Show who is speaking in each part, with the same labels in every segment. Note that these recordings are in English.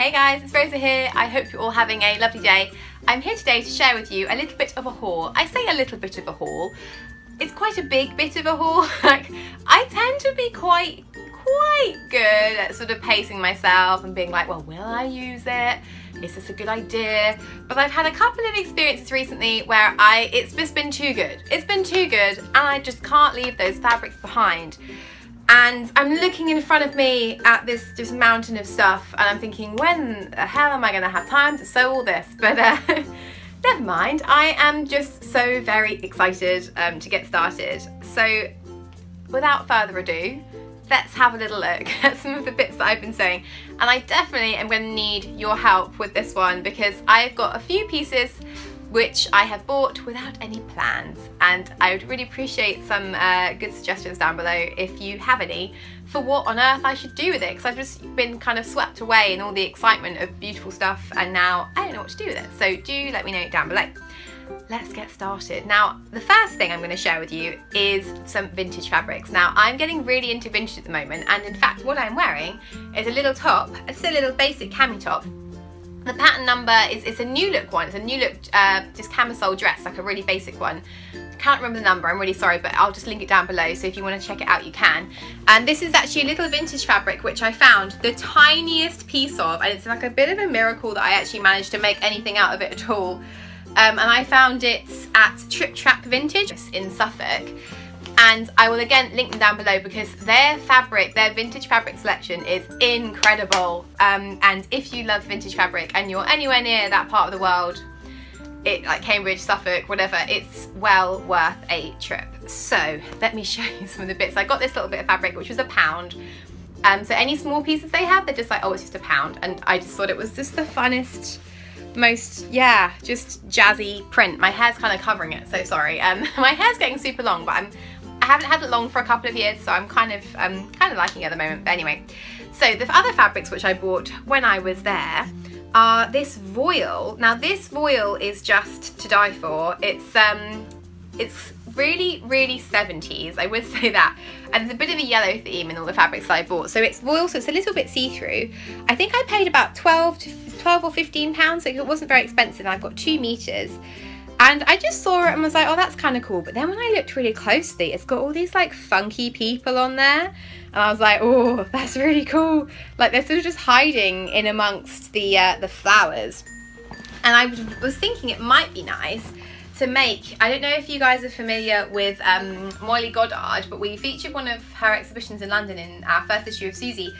Speaker 1: Hey guys, it's Rosa here. I hope you're all having a lovely day. I'm here today to share with you a little bit of a haul. I say a little bit of a haul. It's quite a big bit of a haul. Like, I tend to be quite good at sort of pacing myself and being like, well, will I use it? Is this a good idea? But I've had a couple of experiences recently where it's just been too good. It's been too good and I just can't leave those fabrics behind. And I'm looking in front of me at this mountain of stuff and I'm thinking, when the hell am I going to have time to sew all this? But never mind, I am just so very excited to get started. So without further ado, let's have a little look at some of the bits that I've been sewing. And I definitely am going to need your help with this one because I've got a few pieces which I have bought without any plans, and I would really appreciate some good suggestions down below if you have any for what on earth I should do with it, because I've just been kind of swept away in all the excitement of beautiful stuff and now I don't know what to do with it. So do let me know down below. Let's get started. Now, the first thing I'm going to share with you is some vintage fabrics. Now, I'm getting really into vintage at the moment, and in fact what I'm wearing is a little top. It's a little basic cami top. The pattern number it's a new look one. It's a new look just camisole dress, like a really basic one. I can't remember the number, I'm really sorry, but I'll just link it down below, so if you want to check it out you can. And this is actually a little vintage fabric which I found the tiniest piece of, and it's like a bit of a miracle that I actually managed to make anything out of it at all. And I found it at Trip Trap Vintage in Suffolk. And I will again link them down below because their vintage fabric selection is incredible. And if you love vintage fabric and you're anywhere near that part of the world, like Cambridge, Suffolk, whatever, it's well worth a trip. So let me show you some of the bits. I got this little bit of fabric which was £1. So any small pieces they have, they're just like, oh, it's just £1. And I just thought it was just the funnest, most, yeah, just jazzy print. My hair's kind of covering it, so sorry. My hair's getting super long, but I haven't had it long for a couple of years, so I'm kind of liking it at the moment. But anyway, so the other fabrics which I bought when I was there are this voile. Now this voile is just to die for. It's really 70s, I would say that, and there's a bit of a yellow theme in all the fabrics that I bought. So it's voile, so it's a little bit see-through. I think I paid about 12 or 15 pounds, so it wasn't very expensive. I've got 2 meters. And I just saw it and was like, oh, that's kind of cool. But then when I looked really closely, it's got all these like funky people on there. And I was like, oh, that's really cool. Like they're sort of just hiding in amongst the flowers. And I was thinking it might be nice to make, I don't know if you guys are familiar with Molly Goddard, but we featured one of her exhibitions in London in our first issue of Susie.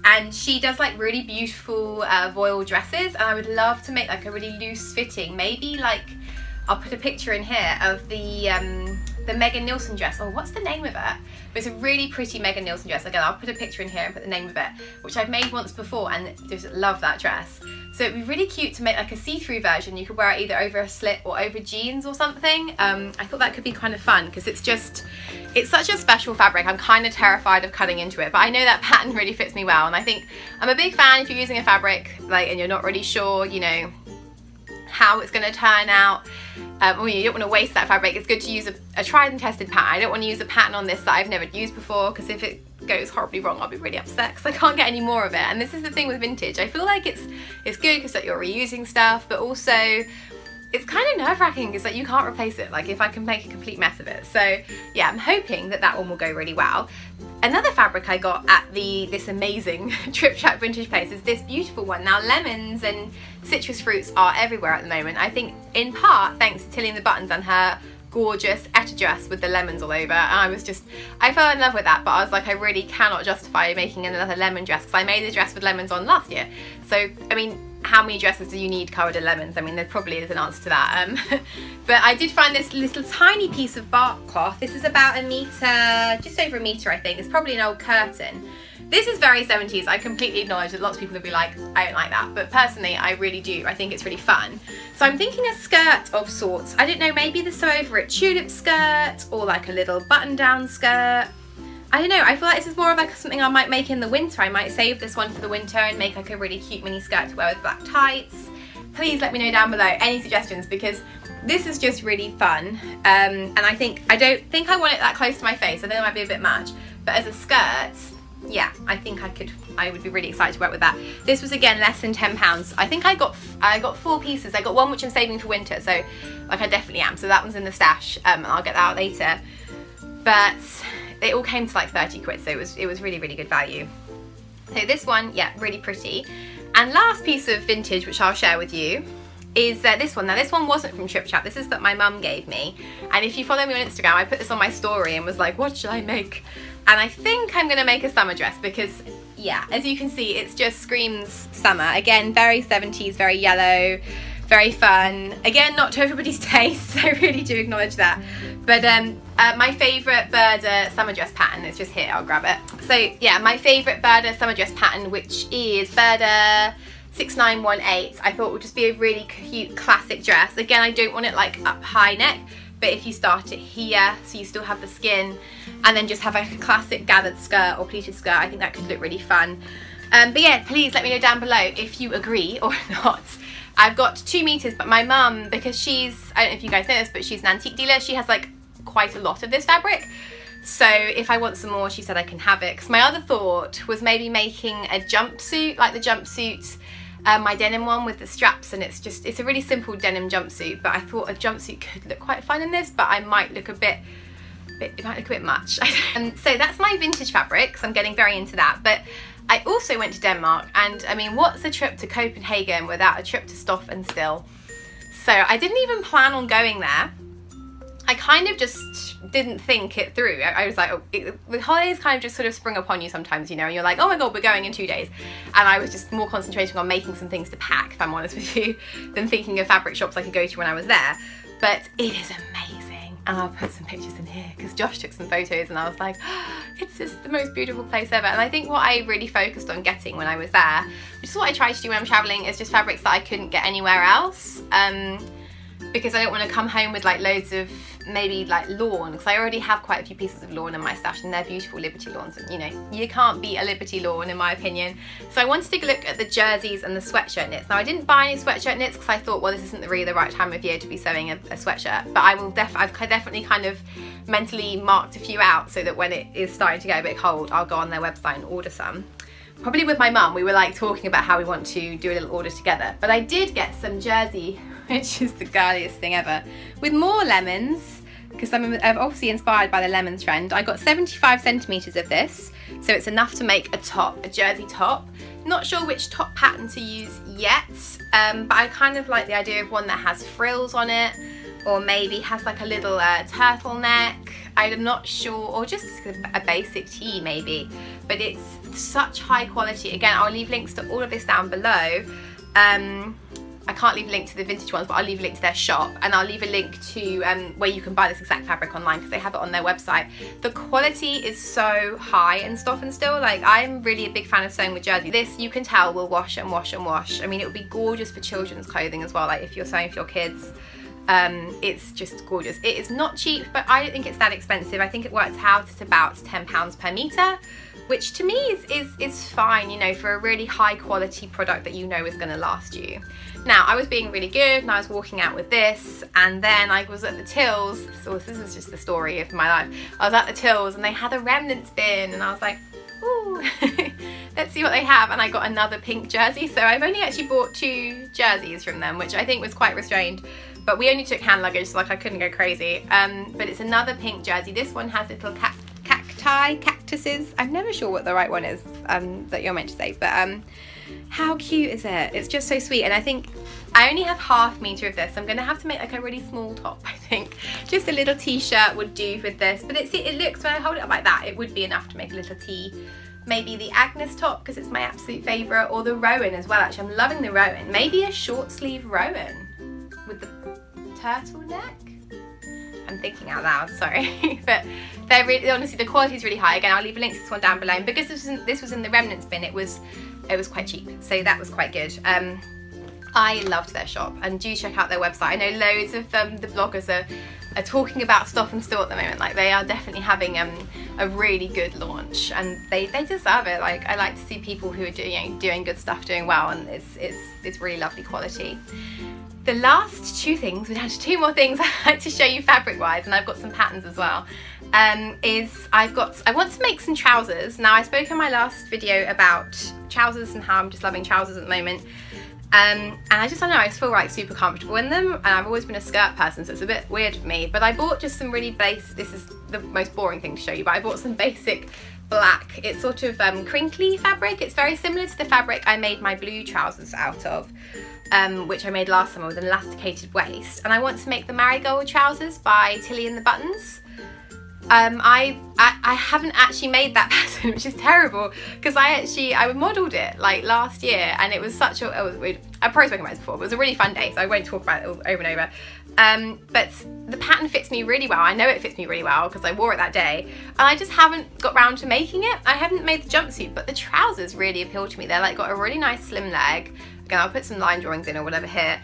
Speaker 1: And she does like really beautiful voile dresses. And I would love to make like a really loose fitting, maybe like, I'll put a picture in here of the Megan Nielsen dress. Oh, what's the name of it? But it's a really pretty Megan Nielsen dress. Again, I'll put a picture in here and put the name of it, which I've made once before and just love that dress. So it'd be really cute to make like a see-through version. You could wear it either over a slit or over jeans or something. I thought that could be kind of fun because it's such a special fabric. I'm kind of terrified of cutting into it, but I know that pattern really fits me well. And I think I'm a big fan if you're using a fabric like and you're not really sure, you know, how it's going to turn out, or you don't want to waste that fabric. It's good to use a tried and tested pattern. I don't want to use a pattern on this that I've never used before, because if it goes horribly wrong I'll be really upset because I can't get any more of it. And this is the thing with vintage, I feel like it's good because like, you're reusing stuff, but also it's kind of nerve-wracking because like you can't replace it, like if I can make a complete mess of it. So yeah, I'm hoping that one will go really well. Another fabric I got at this amazing Trip Trap Vintage place is this beautiful one. Now lemons and citrus fruits are everywhere at the moment. I think in part thanks to Tilly and the Buttons and her gorgeous Etta dress with the lemons all over. And I fell in love with that, but I was like, I really cannot justify making another lemon dress because I made a dress with lemons on last year. So, I mean, how many dresses do you need covered in lemons? I mean, there probably is an answer to that. But I did find this little tiny piece of bark cloth. This is about a metre, just over a metre I think. It's probably an old curtain. This is very 70s. I completely acknowledge that lots of people will be like, I don't like that. But personally, I really do. I think it's really fun. So I'm thinking a skirt of sorts. I don't know, maybe the sew over it tulip skirt or like a little button down skirt. I don't know, I feel like this is more of like something I might make in the winter. I might save this one for the winter and make like a really cute mini skirt to wear with black tights. Please let me know down below any suggestions because this is just really fun. And I don't think I want it that close to my face. I think it might be a bit much. But as a skirt, yeah, I think I would be really excited to work with that. This was again less than £10. I think I got 4 pieces. I got one which I'm saving for winter, so like I definitely am. So that one's in the stash, and I'll get that out later. But it all came to like 30 quid, so it was really, really good value. So this one, yeah, really pretty. And last piece of vintage which I'll share with you is this one. Now this one wasn't from Trip Chat, this is that my mum gave me, and if you follow me on Instagram, I put this on my story and was like, what should I make? And I think I'm gonna make a summer dress because, yeah, as you can see, it just screams summer. Again, very 70s, very yellow, very fun. Again, not to everybody's taste, so I really do acknowledge that. But my favourite Burda summer dress pattern is just here, I'll grab it. So yeah, my favourite Burda summer dress pattern, which is Burda 6918, I thought would just be a really cute classic dress. Again, I don't want it like up high neck, but if you start it here, so you still have the skin, and then just have a classic gathered skirt or pleated skirt, I think that could look really fun. But yeah, please let me know down below if you agree or not. I've got 2 meters, but my mum, because she's, I don't know if you guys know this, but she's an antique dealer, she has like quite a lot of this fabric. So if I want some more, she said I can have it. Because my other thought was maybe making a jumpsuit, like the jumpsuit, my denim one with the straps, and it's a really simple denim jumpsuit, but I thought a jumpsuit could look quite fun in this, but I might look a bit, it might look a bit much. So that's my vintage fabrics, I'm getting very into that. But I also went to Denmark, and I mean, what's a trip to Copenhagen without a trip to Stoff and Still? So I didn't even plan on going there. I kind of just didn't think it through. I was like, oh, the holidays kind of just sort of spring upon you sometimes, you know, and you're like, oh my god, we're going in 2 days. And I was just more concentrating on making some things to pack, if I'm honest with you, than thinking of fabric shops I could go to when I was there. But it is amazing. And I'll put some pictures in here because Josh took some photos, and I was like, oh, it's just the most beautiful place ever. And I think what I really focused on getting when I was there, which is what I try to do when I'm traveling, is just fabrics that I couldn't get anywhere else. Because I don't want to come home with like loads of maybe like lawn, because I already have quite a few pieces of lawn in my stash, and they're beautiful Liberty lawns, and you know, you can't beat a Liberty lawn in my opinion. So I wanted to take a look at the jerseys and the sweatshirt knits. Now I didn't buy any sweatshirt knits because I thought, well, this isn't really the right time of year to be sewing a sweatshirt, but I've definitely kind of mentally marked a few out so that when it is starting to get a bit cold, I'll go on their website and order some. Probably with my mum, we were like talking about how we want to do a little order together. But I did get some jersey, which is the girliest thing ever, with more lemons, because I'm obviously inspired by the lemons trend. I got 75 centimeters of this, so it's enough to make a top, a jersey top. Not sure which top pattern to use yet, but I kind of like the idea of one that has frills on it, or maybe has like a little turtleneck. I'm not sure, or just a basic tee maybe, but it's such high quality. Again, I'll leave links to all of this down below. I can't leave a link to the vintage ones, but I'll leave a link to their shop, and I'll leave a link to where you can buy this exact fabric online, because they have it on their website. The quality is so high in Stoff and Still. Like, I'm really a big fan of sewing with jersey. This, you can tell, will wash and wash and wash. I mean, it would be gorgeous for children's clothing as well, like if you're sewing for your kids. It's just gorgeous. It is not cheap, but I don't think it's that expensive. I think it works out at about £10 per metre, which to me is fine, you know, for a really high quality product that you know is going to last you. Now, I was being really good, and I was walking out with this, and then I was at the tills. So this is just the story of my life. I was at the tills, and they had a remnants bin, and I was like, ooh, let's see what they have. And I got another pink jersey. So I've only actually bought 2 jerseys from them, which I think was quite restrained. But we only took hand luggage, so like I couldn't go crazy. But it's another pink jersey. This one has little cactuses. I'm never sure what the right one is that you're meant to say, but how cute is it? It's just so sweet. And I think I only have ½ metre of this. I'm gonna have to make like a really small top, I think. Just a little t-shirt would do with this, but it looks, when I hold it up like that, it would be enough to make a little tee. Maybe the Agnes top, because it's my absolute favourite, or the Rowan as well. Actually, I'm loving the Rowan. Maybe a short sleeve Rowan with the turtleneck. I'm thinking out loud, sorry. But they're really, honestly, the quality is really high. Again, I'll leave a link to this one down below. And because this was in the remnants bin, it was quite cheap, so that was quite good. I loved their shop, and do check out their website. I know loads of the bloggers are talking about Stoff and Still at the moment. Like, they are definitely having a really good launch, and they deserve it. Like, I like to see people who are doing good stuff doing well, and it's really lovely quality. The last two things, we're down to two more things I'd like to show you fabric wise, and I've got some patterns as well, is I want to make some trousers. Now I spoke in my last video about trousers and how I'm just loving trousers at the moment. And I don't know, I just feel like super comfortable in them, and I've always been a skirt person, so it's a bit weird for me, but I bought just some really basic, this is the most boring thing to show you, but I bought some basic black, it's sort of crinkly fabric. It's very similar to the fabric I made my blue trousers out of, which I made last summer with an elasticated waist, and I want to make the marigold trousers by Tilly and the Buttons. I haven't actually made that pattern, which is terrible, because I modelled it like last year, and it was such a, I've probably spoken about this before, but it was a really fun day, so I won't talk about it over and over. But the pattern fits me really well. I know it fits me really well because I wore it that day, and I just haven't got round to making it. I haven't made the jumpsuit, but the trousers really appeal to me. They're like got a really nice slim leg. Again, I'll put some line drawings in or whatever here.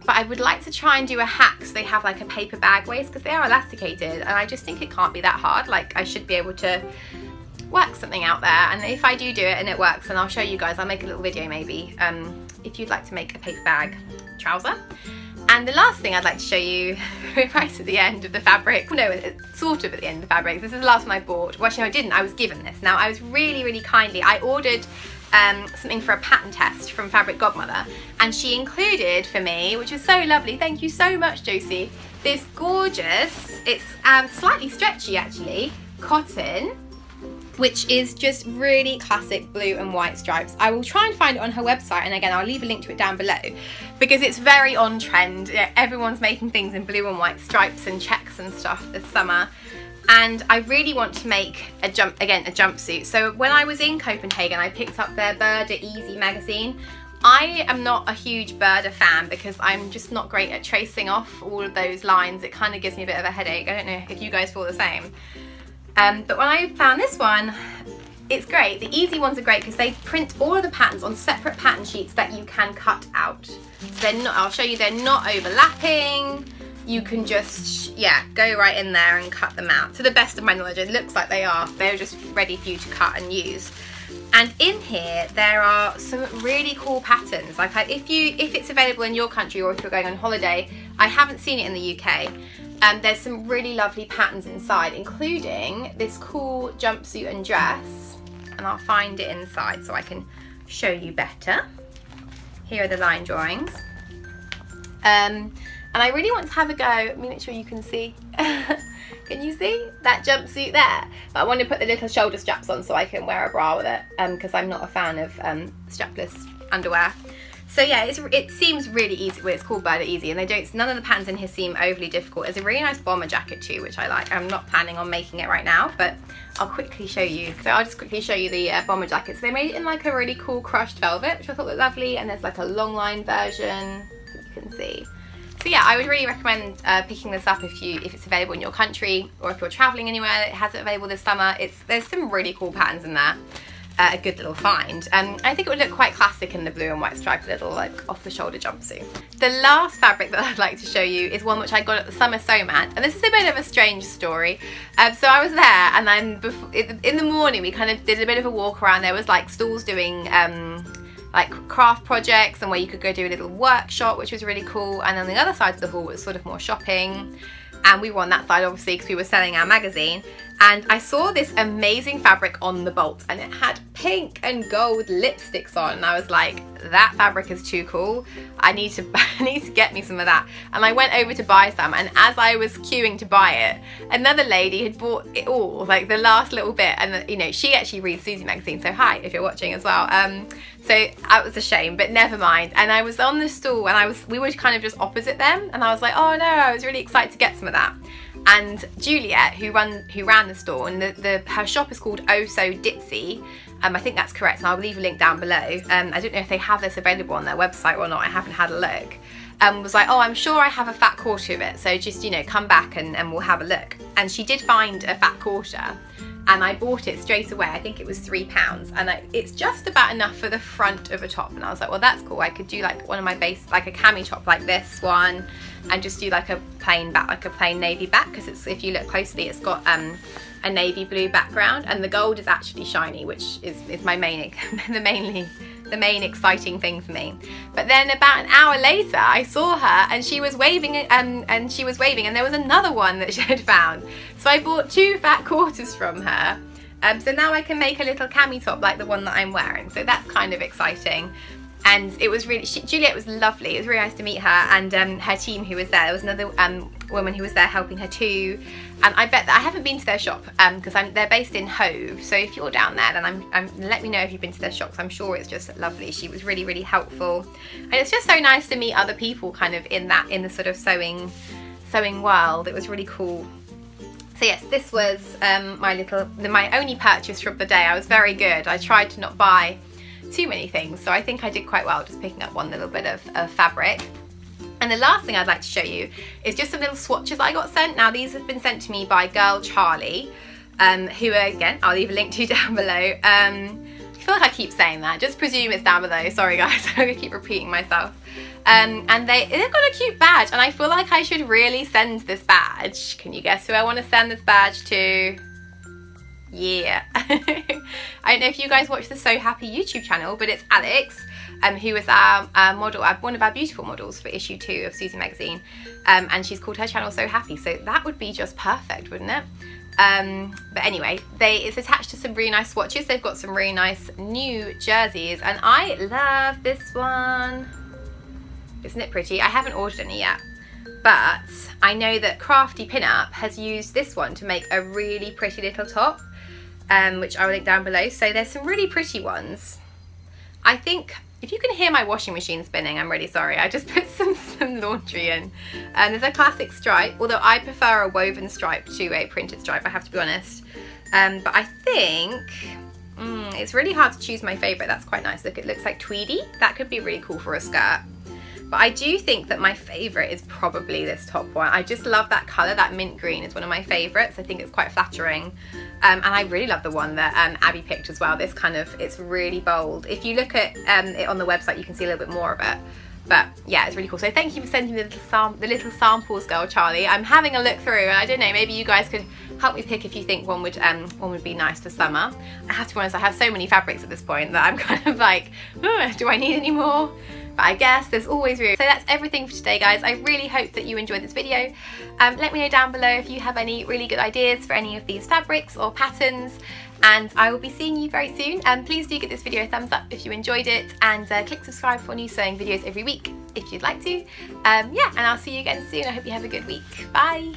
Speaker 1: But I would like to try and do a hack so they have like a paper bag waist, because they are elasticated, and I just think it can't be that hard. Like, I should be able to work something out there, and if I do it and it works, then I'll show you guys. I'll make a little video maybe, if you'd like to make a paper bag trouser. And the last thing I'd like to show you, right at the end of the fabric, no, it's sort of at the end of the fabric, this is the last one I bought. Well, actually no, I didn't, I was given this. Now, I was really kindly, I ordered something for a pattern test from Fabric Godmother, and she included for me, which was so lovely, thank you so much Josie, this gorgeous, it's slightly stretchy actually, cotton, which is just really classic blue and white stripes. I will try and find it on her website, and again I'll leave a link to it down below, because it's very on trend. Everyone's making things in blue and white stripes and checks and stuff this summer. And I really want to make a jumpsuit. So when I was in Copenhagen, I picked up their Burda Easy magazine. I am not a huge Burda fan because I'm just not great at tracing off all of those lines. It kind of gives me a bit of a headache. I don't know if you guys feel the same. But when I found this one, it's great. The easy ones are great because they print all of the patterns on separate pattern sheets that you can cut out. So they're not, I'll show you, they're not overlapping. You can just, yeah, go right in there and cut them out. To the best of my knowledge, it looks like they are. They're just ready for you to cut and use. And in here, there are some really cool patterns. Like if it's available in your country, or if you're going on holiday, I haven't seen it in the UK. There's some really lovely patterns inside, including this cool jumpsuit and dress. And I'll find it inside so I can show you better. Here are the line drawings. And I really want to have a go. Let me make sure you can see. Can you see that jumpsuit there? But I want to put the little shoulder straps on so I can wear a bra with it, because I'm not a fan of strapless underwear. So yeah, it seems really easy. Well, it's called Burda Easy, and none of the patterns in here seem overly difficult. There's a really nice bomber jacket too, which I like. I'm not planning on making it right now, but I'll quickly show you. So I'll just quickly show you the bomber jacket. So they made it in like a really cool crushed velvet, which I thought looked lovely, and there's like a long line version, you can see. So yeah, I would really recommend picking this up if it's available in your country, or if you're traveling anywhere that has it available this summer. There's some really cool patterns in there. A good little find. I think it would look quite classic in the blue and white striped little like off the shoulder jumpsuit. The last fabric that I'd like to show you is one which I got at the Summer Sew Mat, and this is a bit of a strange story. So I was there, and then in the morning we kind of did a bit of a walk around. There was like stalls doing like craft projects, and where you could go do a little workshop, which was really cool. And on the other side of the hall was sort of more shopping, and we were on that side obviously because we were selling our magazine. And I saw this amazing fabric on the bolt, and it had pink and gold lipsticks on, and I was like, that fabric is too cool. I need to get me some of that. And I went over to buy some, and as I was queuing to buy it, another lady had bought it all, like the last little bit. And you know, she actually reads Susie magazine, so hi if you're watching as well. So that was a shame, but never mind. And I was on the stall, and we were kind of just opposite them, and I was like, oh no, I was really excited to get some of that. And Juliet, who ran the store, and her shop is called Oh So Ditzy. I think that's correct, and I'll leave a link down below. I don't know if they have this available on their website or not. I haven't had a look. Was like, oh, I'm sure I have a fat quarter of it, so just, you know, come back and we'll have a look. And she did find a fat quarter, and I bought it straight away. I think it was £3, and it's just about enough for the front of a top. And I was like, well, that's cool. I could do like one of my base, like a cami top like this one, and just do like a plain back, like a plain navy back, because it's, if you look closely, it's got a navy blue background, and the gold is actually shiny, which is my mainly the main exciting thing for me. But then about an hour later, I saw her and she was waving, and there was another one that she had found. So I bought 2 fat quarters from her. So now I can make a little cami top like the one that I'm wearing. So that's kind of exciting. And it was really, Juliet was lovely. It was really nice to meet her, and her team who was there. There was another woman who was there helping her too. And I bet that I haven't been to their shop because they're based in Hove. So if you're down there, then let me know if you've been to their shops. I'm sure it's just lovely. She was really, really helpful, and it's just so nice to meet other people kind of in the sort of sewing world. It was really cool. So yes, this was my only purchase from the day. I was very good. I tried to not buy too many things, so I think I did quite well just picking up one little bit of fabric. And the last thing I'd like to show you is just some little swatches I got sent. Now these have been sent to me by girl Charlie, who again I'll leave a link to down below. I feel like I keep saying that, just presume it's down below. Sorry guys, I'm gonna keep repeating myself. And they've got a cute badge, and I feel like I should really send this badge. Can you guess who I want to send this badge to? Yeah. I don't know if you guys watch the So Happy YouTube channel, but it's Alex, who was our model, one of our beautiful models for issue 2 of Susie magazine, and she's called her channel So Happy, so that would be just perfect, wouldn't it? But anyway, it's attached to some really nice swatches. They've got some really nice new jerseys, and I love this one. Isn't it pretty? I haven't ordered any yet, but I know that Crafty Pinup has used this one to make a really pretty little top, which I will link down below. So there's some really pretty ones. I think if you can hear my washing machine spinning, I'm really sorry. I just put some laundry in. And there's a classic stripe, although I prefer a woven stripe to a printed stripe, I have to be honest. But I think it's really hard to choose my favourite. That's quite nice. Look, it looks like tweedy. That could be really cool for a skirt. But I do think that my favourite is probably this top one. I just love that colour. That mint green is one of my favourites. I think it's quite flattering. And I really love the one that Abby picked as well. This kind of, it's really bold. If you look at it on the website, you can see a little bit more of it. But yeah, it's really cool. So thank you for sending the little samples, girl Charlie. I'm having a look through, and I don't know, maybe you guys could help me pick if you think one would be nice for summer. I have to be honest, I have so many fabrics at this point that I'm kind of like, do I need any more? But I guess there's always room. So that's everything for today, guys. I really hope that you enjoyed this video. Let me know down below if you have any really good ideas for any of these fabrics or patterns, and I will be seeing you very soon. Please do give this video a thumbs up if you enjoyed it, and click subscribe for new sewing videos every week if you'd like to. Yeah, and I'll see you again soon. I hope you have a good week. Bye.